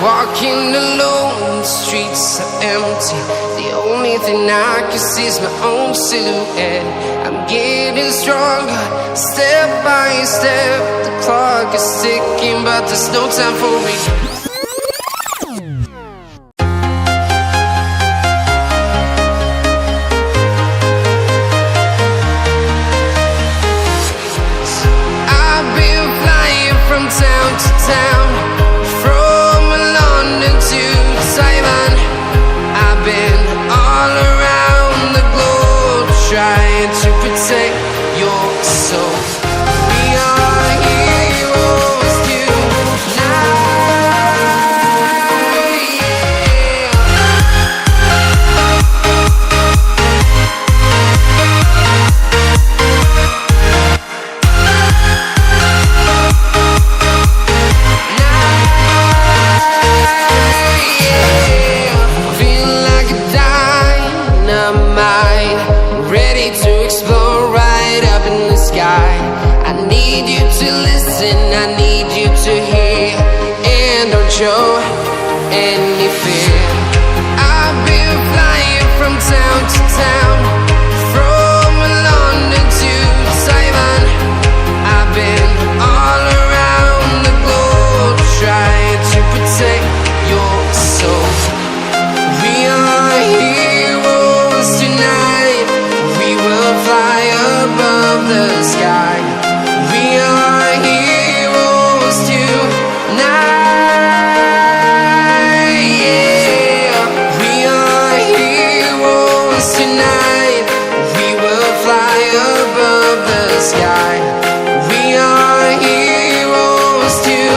Walking alone, the streets are empty. The only thing I can see is my own silhouette. I'm getting stronger, step by step. The clock is ticking, but there's no time for me. I've been flying from town to town, from London to Taiwan. I've been all around the globe, trying to protect your soul. We are heroes show any fear. I've been flying from town to town, from London to Taiwan. I've been all around the globe, trying to protect your soul. We are heroes tonight. We will fly above the sky. We are heroes tonight. Tonight, we will fly above the sky. We are heroes tonight.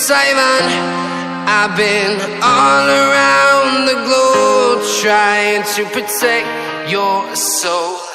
Taiwan, I've been all around the globe, trying to protect your soul.